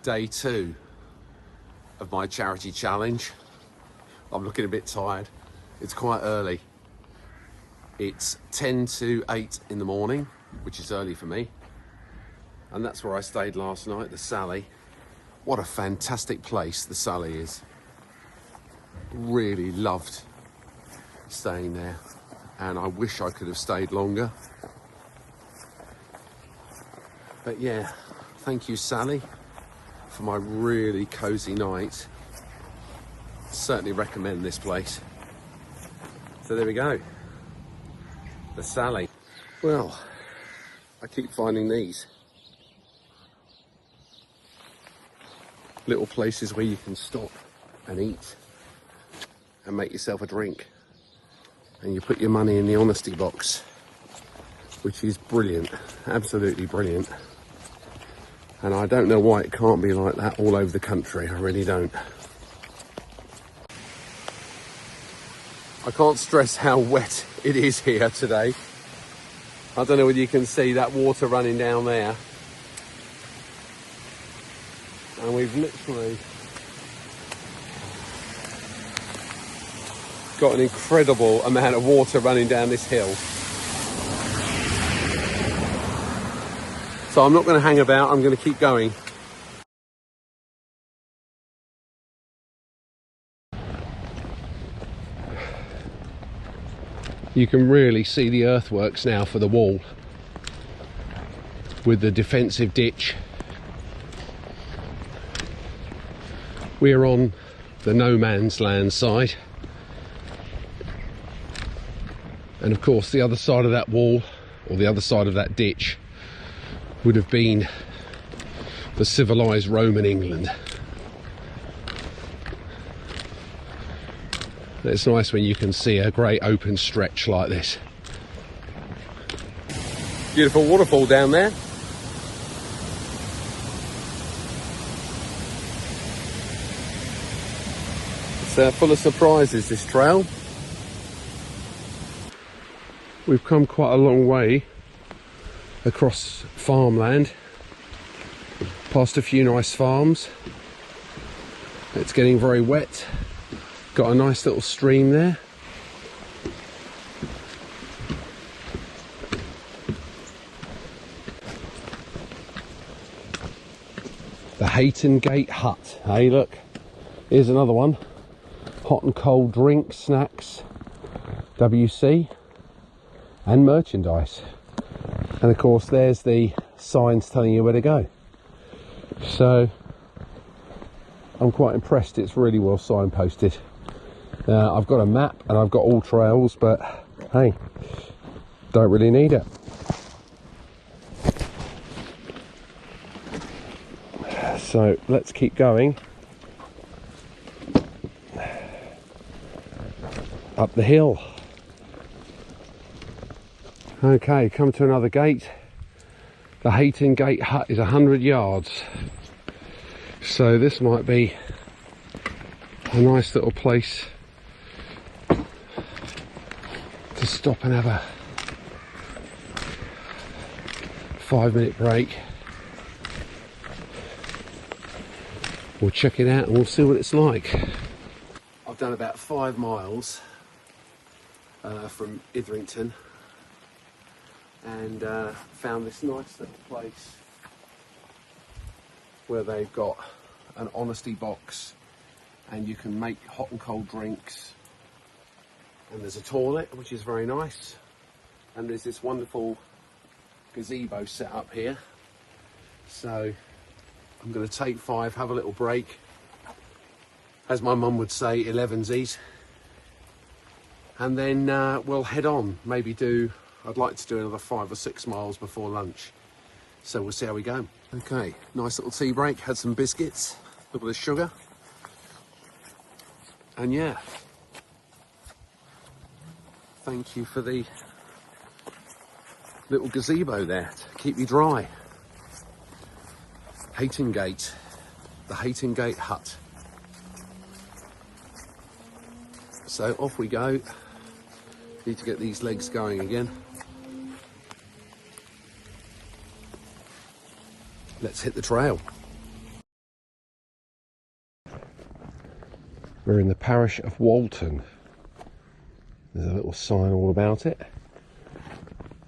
Day 2 of my charity challenge. I'm looking a bit tired. It's quite early. It's 10 to 8 in the morning, which is early for me. And that's where I stayed last night, the Sally. What a fantastic place the Sally is. Really loved staying there. And I wish I could have stayed longer. But yeah, thank you, Sally, for my really cozy night. Certainly recommend this place. So there we go, the Sally. Well, I keep finding these little places where you can stop and eat and make yourself a drink, and you put your money in the honesty box, which is brilliant, absolutely brilliant. And I don't know why it can't be like that all over the country. I really don't. I can't stress how wet it is here today. I don't know whether you can see that water running down there. And we've literally got an incredible amount of water running down this hill. So I'm not going to hang about, I'm going to keep going. You can really see the earthworks now for the wall, with the defensive ditch. We're on the no man's land side. And of course the other side of that wall, or the other side of that ditch, would have been the civilized Roman England. It's nice when you can see a great open stretch like this. Beautiful waterfall down there. It's full of surprises, this trail. We've come quite a long way across farmland, past a few nice farms. It's getting very wet. Got a nice little stream there. The Hayton Gate Hut. Hey, look, here's another one. Hot and cold drinks, snacks, WC, and merchandise. And of course there's the signs telling you where to go. So I'm quite impressed, it's really well signposted. I've got a map and I've got all trails, but hey, don't really need it. So let's keep going up the hill. Okay, come to another gate. The Hayton Gate Hut is 100 yards. So this might be a nice little place to stop and have a 5-minute break. We'll check it out and we'll see what it's like. I've done about 5 miles from Irthington, and found this nice little place where they've got an honesty box and you can make hot and cold drinks, and there's a toilet which is very nice, and there's this wonderful gazebo set up here. So I'm going to take 5, have a little break, as my mum would say, 11sies, and then we'll head on. Maybe I'd like to do another 5 or 6 miles before lunch, so we'll see how we go. Okay, nice little tea break, had some biscuits, a little bit of sugar, and yeah, thank you for the little gazebo there to keep you dry. Hayton Gate, the Hayton Gate Hut. So off we go. Need to get these legs going again. Let's hit the trail. We're in the parish of Walton. There's a little sign all about it.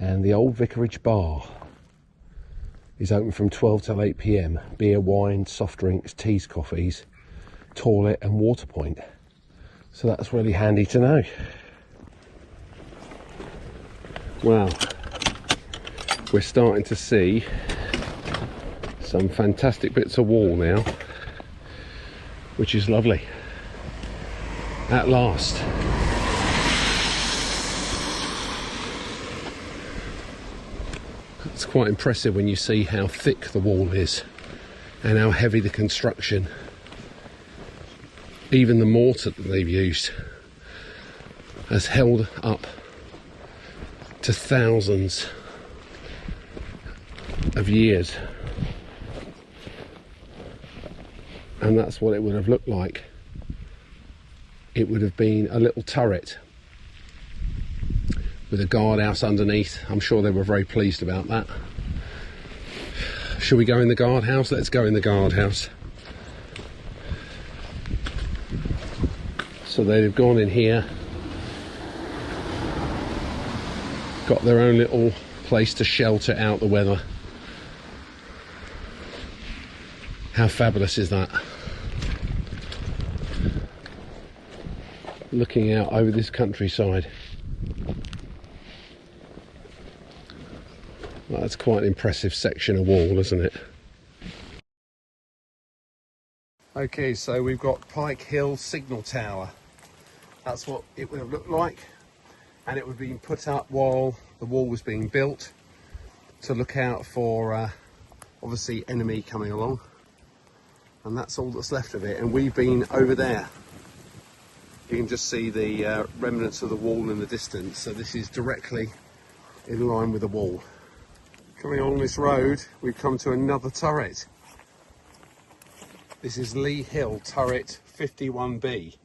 And the Old Vicarage Bar is open from 12 till 8 PM. Beer, wine, soft drinks, teas, coffees, toilet and water point. So that's really handy to know. Well, we're starting to see some fantastic bits of wall now, which is lovely. At last. It's quite impressive when you see how thick the wall is and how heavy the construction. Even the mortar that they've used has held up to thousands of years. And that's what it would have looked like. It would have been a little turret with a guardhouse underneath. I'm sure they were very pleased about that. Shall we go in the guardhouse? Let's go in the guardhouse. So they've gone in here, got their own little place to shelter out the weather. How fabulous is that? Looking out over this countryside. Well, that's quite an impressive section of wall, isn't it? Okay, so we've got Pike Hill Signal Tower. That's what it would have looked like, and it would have been put up while the wall was being built to look out for obviously enemy coming along, and that's all that's left of it. And we've been over there. You can just see the remnants of the wall in the distance, so this is directly in line with the wall. Coming along this road, we've come to another turret. This is Lee Hill Turret 51B.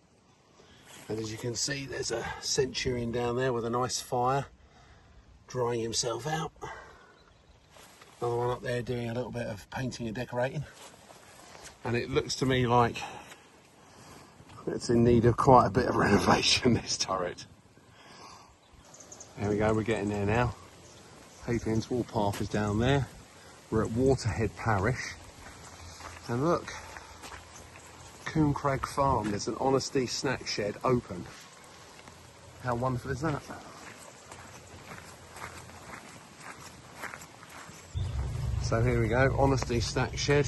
And as you can see, there's a centurion down there with a nice fire, drying himself out. Another one up there doing a little bit of painting and decorating. And it looks to me like it's in need of quite a bit of renovation, this turret. There we go, we're getting there now. Hadrian's Warpath is down there. We're at Waterhead Parish. And look, Coombe Farm, there's an honesty snack shed open. How wonderful is that? So here we go, honesty snack shed.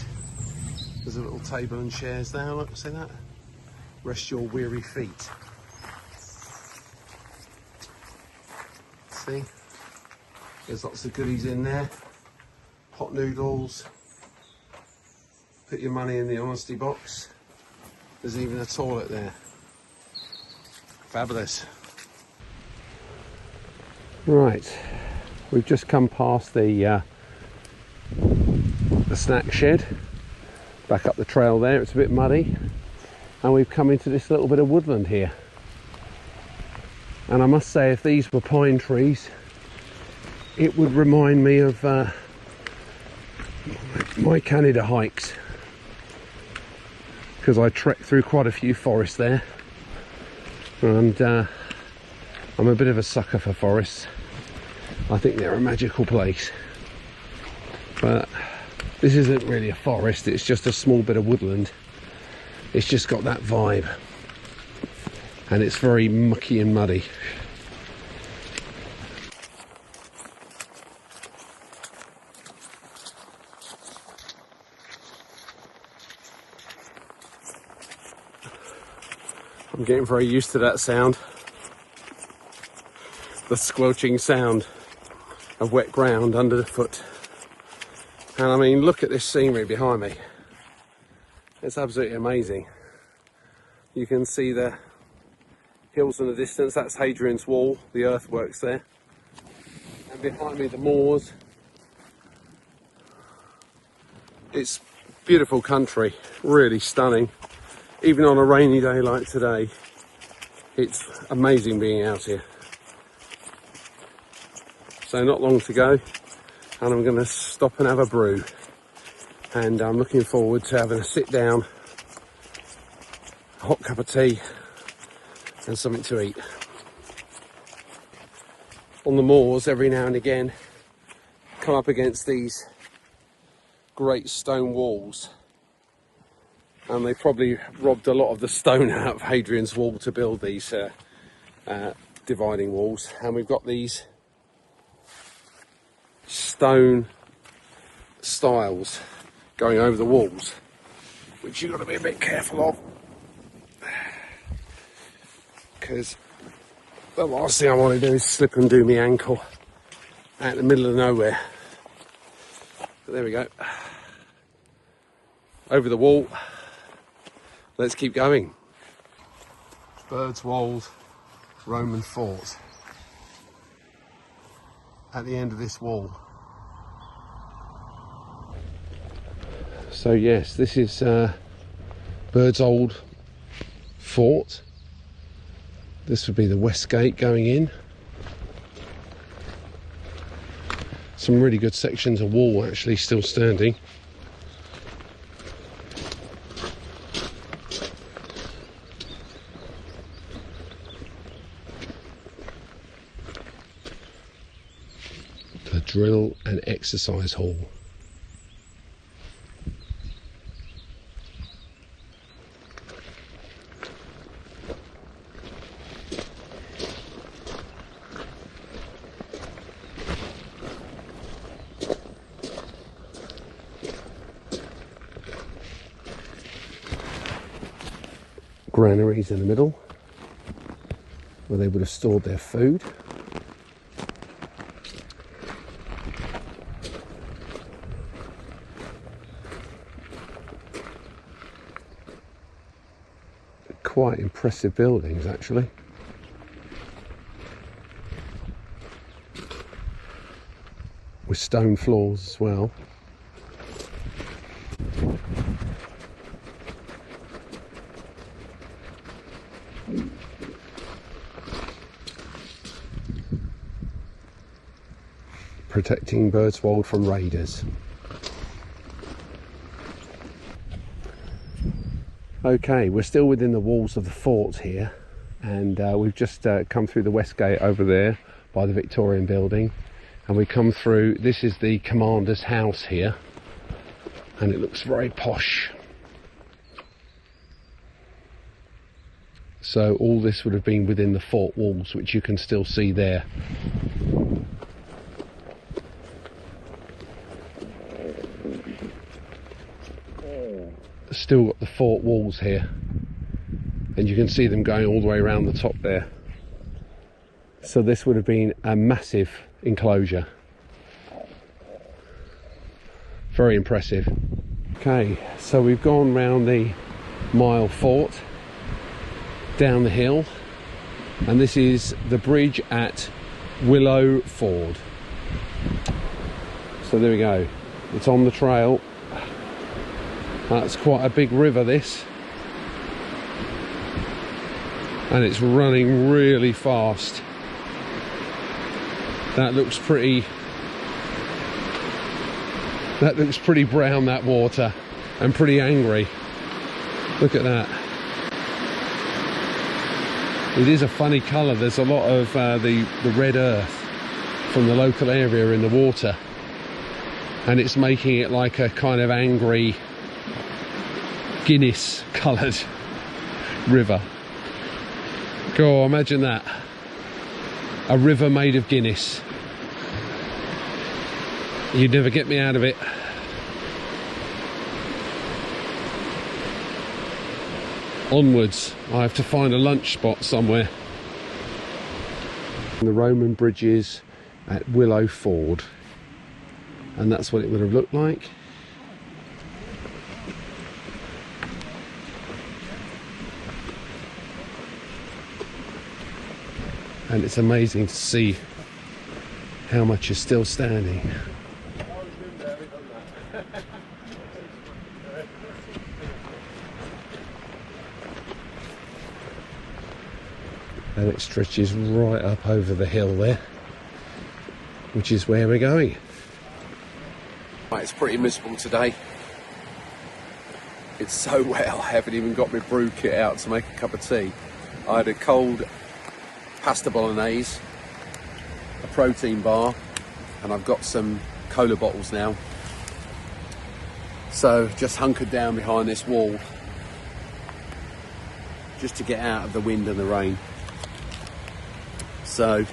There's a little table and chairs there, look, see that? Rest your weary feet. See? There's lots of goodies in there. Hot noodles. Put your money in the honesty box. There's even a toilet there. Fabulous. Right, we've just come past the snack shed. Back up the trail there, it's a bit muddy. And we've come into this little bit of woodland here. And I must say, if these were pine trees, it would remind me of my Canada hikes, because I trekked through quite a few forests there, and I'm a bit of a sucker for forests. I think they're a magical place, but this isn't really a forest, it's just a small bit of woodland. It's just got that vibe, and it's very mucky and muddy. I'm getting very used to that sound, the squelching sound of wet ground under the foot. And I mean, look at this scenery behind me. It's absolutely amazing. You can see the hills in the distance. That's Hadrian's Wall, the earthworks there. And behind me, the moors. It's beautiful country, really stunning. Even on a rainy day like today, it's amazing being out here. So not long to go, and I'm going to stop and have a brew. And I'm looking forward to having a sit down a hot cup of tea and something to eat. On the moors, every now and again, come up against these great stone walls, and they probably robbed a lot of the stone out of Hadrian's wall to build these dividing walls. And we've got these stone stiles going over the walls, which you've got to be a bit careful of, because the last thing I want to do is slip and do my ankle out in the middle of nowhere. But there we go. Over the wall. Let's keep going. Birdswold Roman fort. At the end of this wall. So yes, this is Birdswold fort. This would be the west gate going in. Some really good sections of wall actually still standing. The drill and exercise hall. Granaries in the middle, where they would have stored their food. Quite impressive buildings, actually. With stone floors as well. Protecting Birdswold from raiders. Okay, we're still within the walls of the fort here, and we've just come through the west gate over there by the Victorian building, and we come through. This is the commander's house here, and it looks very posh. So all this would have been within the fort walls, which you can still see there. Still got the fort walls here, and you can see them going all the way around the top there. So this would have been a massive enclosure. Very impressive. Okay, so we've gone round the mile fort, down the hill, and this is the bridge at Willow Ford. So there we go, it's on the trail. That's quite a big river, this, and it's running really fast. That looks pretty brown, that water, and pretty angry. Look at that. It is a funny colour. There's a lot of the red earth from the local area in the water, and it's making it like a kind of angry Guinness coloured river. Go on, imagine that. A river made of Guinness. You'd never get me out of it. Onwards, I have to find a lunch spot somewhere. The Roman bridges at Willow Ford, and that's what it would have looked like. And it's amazing to see how much is still standing. And it stretches right up over the hill there, which is where we're going. Right, it's pretty miserable today. It's so wet I haven't even got my brew kit out to make a cup of tea. I had a cold pasta bolognese, a protein bar, and I've got some cola bottles now. So just hunkered down behind this wall just to get out of the wind and the rain. So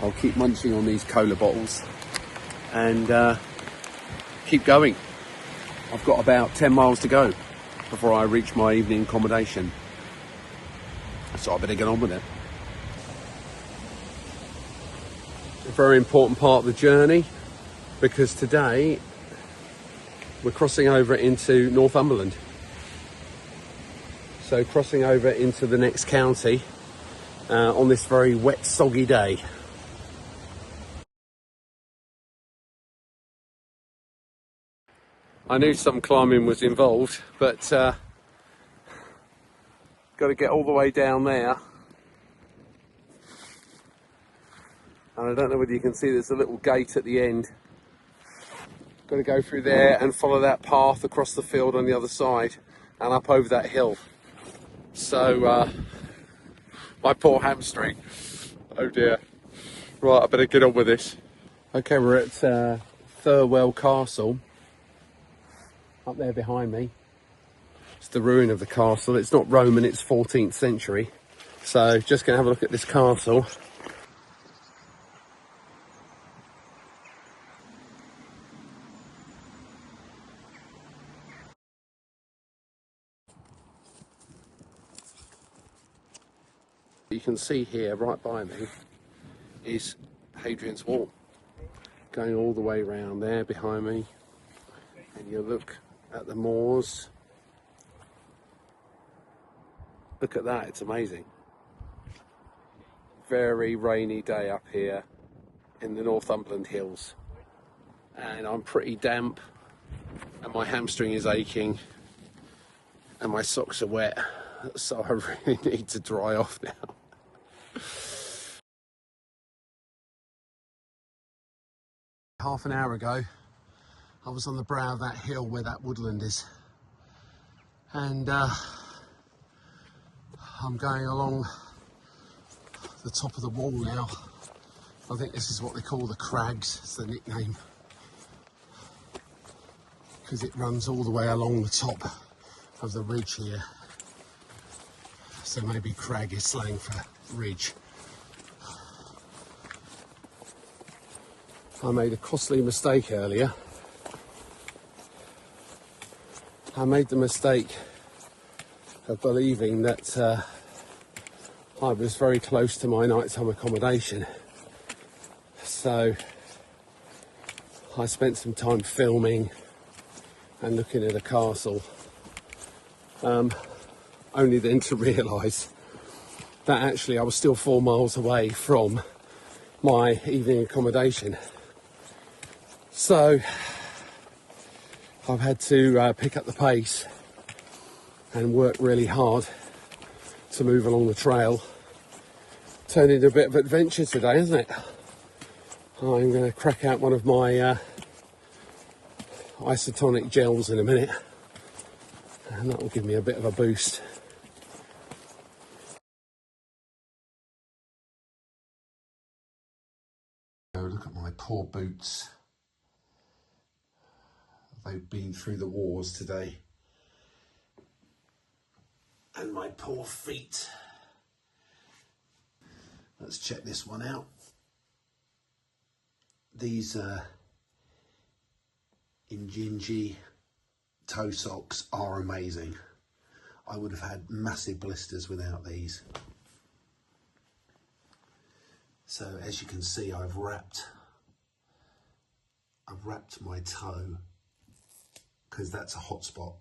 I'll keep munching on these cola bottles and keep going. I've got about 10 miles to go before I reach my evening accommodation. So I better get on with it. A very important part of the journey, because today we're crossing over into Northumberland. So crossing over into the next county on this very wet, soggy day. I knew some climbing was involved, but got to get all the way down there. And I don't know whether you can see there's a little gate at the end. Got to go through there and follow that path across the field on the other side and up over that hill. So my poor hamstring. Oh dear. Right, I better get on with this. Okay, we're at Thirlwell Castle. Up there behind me. It's the ruin of the castle. It's not Roman, it's 14th century. So just going to have a look at this castle. You can see here, right by me, is Hadrian's Wall. Going all the way around there behind me. And you look at the moors. Look at that, it's amazing. Very rainy day up here in the Northumberland hills. And I'm pretty damp and my hamstring is aching and my socks are wet. So I really need to dry off now. Half an hour ago, I was on the brow of that hill where that woodland is. And I'm going along the top of the wall now. I think this is what they call the Crags, it's the nickname. Because it runs all the way along the top of the ridge here. So maybe crag is slang for ridge. I made a costly mistake earlier. I made the mistake of believing that I was very close to my nighttime accommodation. So I spent some time filming and looking at a castle, only then to realise that actually I was still 4 miles away from my evening accommodation. So I've had to pick up the pace and work really hard to move along the trail. Turned into a bit of adventure today, isn't it? I'm going to crack out one of my isotonic gels in a minute, and that will give me a bit of a boost. Oh, look at my poor boots. They've been through the wars today. And my poor feet. Let's check this one out. These Injinji toe socks are amazing. I would have had massive blisters without these. So as you can see, I've wrapped my toe, because that's a hot spot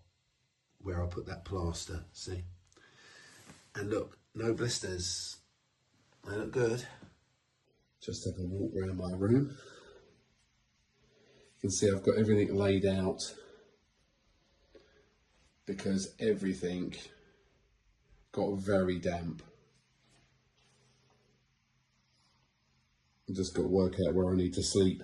where I put that plaster, see? And look, no blisters. They look good. Just have a walk around my room. You can see I've got everything laid out because everything got very damp. I've just got to work out where I need to sleep.